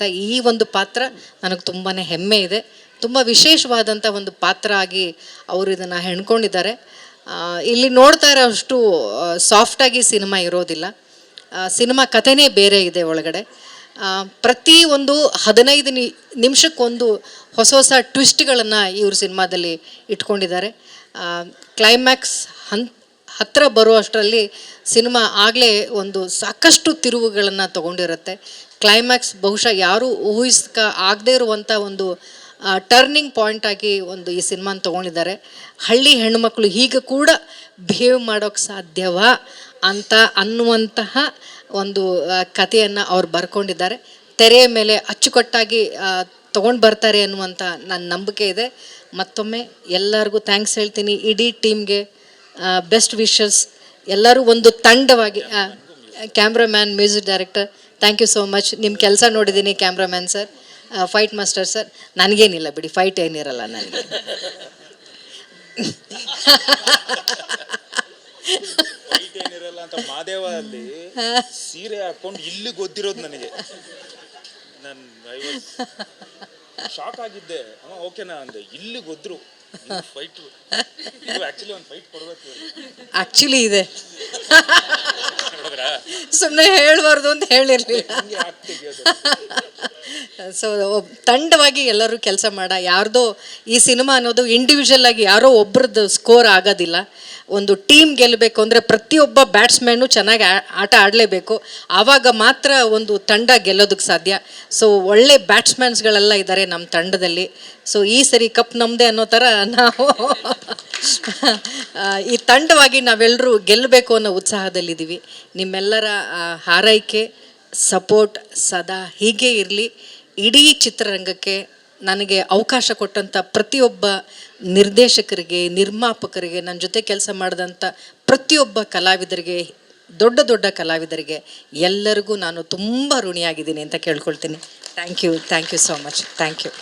ಈ ಒಂದು ಪಾತ್ರ ನನಗೆ ತುಂಬಾ ಹೆಮ್ಮೆ ಇದೆ. ತುಂಬ ವಿಶೇಷವಾದಂಥ ಒಂದು ಪಾತ್ರ ಆಗಿ ಅವರು ಇದನ್ನು ಹೆಣ್ಕೊಂಡಿದ್ದಾರೆ. ಇಲ್ಲಿ ನೋಡ್ತಾ ಇರೋಷ್ಟು ಸಾಫ್ಟಾಗಿ ಸಿನಿಮಾ ಇರೋದಿಲ್ಲ. ಸಿನಿಮಾ ಕಥೆನೇ ಬೇರೆ ಇದೆ ಒಳಗಡೆ. ಪ್ರತಿ ಒಂದು 15 ನಿಮಿಷಕ್ಕೊಂದು ಹೊಸ ಹೊಸ ಟ್ವಿಸ್ಟ್ಗಳನ್ನು ಇವರು ಸಿನಿಮಾದಲ್ಲಿ ಇಟ್ಕೊಂಡಿದ್ದಾರೆ. ಕ್ಲೈಮ್ಯಾಕ್ಸ್ ಹತ್ತಿರ ಬರುವಷ್ಟರಲ್ಲಿ ಸಿನಿಮಾ ಆಗಲೇ ಒಂದು ಸಾಕಷ್ಟು ತಿರುವುಗಳನ್ನು ತಗೊಂಡಿರುತ್ತೆ. ಕ್ಲೈಮ್ಯಾಕ್ಸ್ ಬಹುಶಃ ಯಾರೂ ಆಗದೇ ಇರುವಂಥ ಒಂದು ಟರ್ನಿಂಗ್ ಪಾಯಿಂಟ್ ಆಗಿ ಒಂದು ಈ ಸಿನಿಮಾನ ತೊಗೊಂಡಿದ್ದಾರೆ. ಹಳ್ಳಿ ಹೆಣ್ಣುಮಕ್ಕಳು ಹೀಗೆ ಕೂಡ ಬಿಹೇವ್ ಮಾಡೋಕ್ಕೆ ಸಾಧ್ಯವಾ ಅಂತ ಅನ್ನುವಂತಹ ಒಂದು ಕಥೆಯನ್ನು ಅವ್ರು ಬರ್ಕೊಂಡಿದ್ದಾರೆ. ತೆರೆಯ ಮೇಲೆ ಅಚ್ಚುಕಟ್ಟಾಗಿ ತೊಗೊಂಡು ಬರ್ತಾರೆ ಅನ್ನುವಂಥ ನನ್ನ ನಂಬಿಕೆ ಇದೆ. ಮತ್ತೊಮ್ಮೆ ಎಲ್ಲರಿಗೂ ಥ್ಯಾಂಕ್ಸ್ ಹೇಳ್ತೀನಿ. ಇಡೀ ಟೀಮ್ಗೆ ಬೆಸ್ಟ್ ವಿಶಸ್. ಎಲ್ಲರೂ ಒಂದು ತಂಡವಾಗಿ, cameraman, music director, thank you so much. ನಿಮ್ಮ ಕೆಲಸ ನೋಡಿದ್ದೀನಿ cameraman sir, fight master sir. ನನಗೇನಿಲ್ಲ ಬಿಡಿ, ಫೈಟ್ ಏನಿರಲ್ಲ ನನಗೆ. ಅಂತ ಮಾದೇವ ಅಲ್ಲಿ ಸೀರೆ ಹಾಕೊಂಡು ಇಲ್ಲಿ ಗೊತ್ತಿರೋದು ನನಗೆ. ನಾನು ಶಾಕ್ ಆಗಿದ್ದೆ. ಓಕೆನಾ ಅಂದೆ, ಇಲ್ಲಿ ಗೊದ್ರು ಫೈಟ್. ಆಕ್ಚುಲಿ ಒಂದು ಫೈಟ್ ಕೊಡಬೇಕು. ಆಕ್ಚುಲಿ ಇದೆ, ಸುಮ್ಮನೆ ಹೇಳ್ಬಾರ್ದು ಅಂತ ಹೇಳಿರ್ಲಿಲ್ಲ. ಸೊ ತಂಡವಾಗಿ ಎಲ್ಲರೂ ಕೆಲಸ ಯಾರ್ದೋ ಈ ಸಿನಿಮಾ ಅನ್ನೋದು ಇಂಡಿವಿಜುವಲ್ ಆಗಿ ಯಾರೋ ಒಬ್ರದ್ದು ಸ್ಕೋರ್ ಆಗೋದಿಲ್ಲ. ಒಂದು ಟೀಮ್ ಗೆಲ್ಲಬೇಕು ಅಂದರೆ ಪ್ರತಿಯೊಬ್ಬ ಬ್ಯಾಟ್ಸ್ಮನ್ನು ಚೆನ್ನಾಗಿ ಆಟ ಆಡಲೇಬೇಕು. ಆವಾಗ ಮಾತ್ರ ಒಂದು ತಂಡ ಗೆಲ್ಲೋದಕ್ಕೆ ಸಾಧ್ಯ. ಸೊ ಒಳ್ಳೆ ಬ್ಯಾಟ್ಸ್ಮನ್ಸ್ಗಳೆಲ್ಲ ಇದ್ದಾರೆ ನಮ್ಮ ತಂಡದಲ್ಲಿ. ಸೊ ಈ ಸರಿ ಕಪ್ ನಮ್ಮದೇ ಅನ್ನೋ ಥರ ನಾವು ಈ ತಂಡವಾಗಿ ನಾವೆಲ್ಲರೂ ಗೆಲ್ಲಬೇಕು ಅನ್ನೋ ಉತ್ಸಾಹದಲ್ಲಿದ್ದೀವಿ. ನಿಮ್ಮೆಲ್ಲರ ಹಾರೈಕೆ, ಸಪೋರ್ಟ್ ಸದಾ ಹೀಗೆ ಇರಲಿ. ಇಡೀ ಚಿತ್ರರಂಗಕ್ಕೆ ನನಗೆ ಅವಕಾಶ ಕೊಟ್ಟಂಥ ಪ್ರತಿಯೊಬ್ಬ ನಿರ್ದೇಶಕರಿಗೆ, ನಿರ್ಮಾಪಕರಿಗೆ, ನನ್ನ ಜೊತೆ ಕೆಲಸ ಮಾಡಿದಂಥ ಪ್ರತಿಯೊಬ್ಬ ಕಲಾವಿದರಿಗೆ, ದೊಡ್ಡ ದೊಡ್ಡ ಕಲಾವಿದರಿಗೆ ಎಲ್ಲರಿಗೂ ನಾನು ತುಂಬ ಋಣಿಯಾಗಿದ್ದೀನಿ ಅಂತ ಕೇಳ್ಕೊಳ್ತೀನಿ. Thank you so much. Thank you.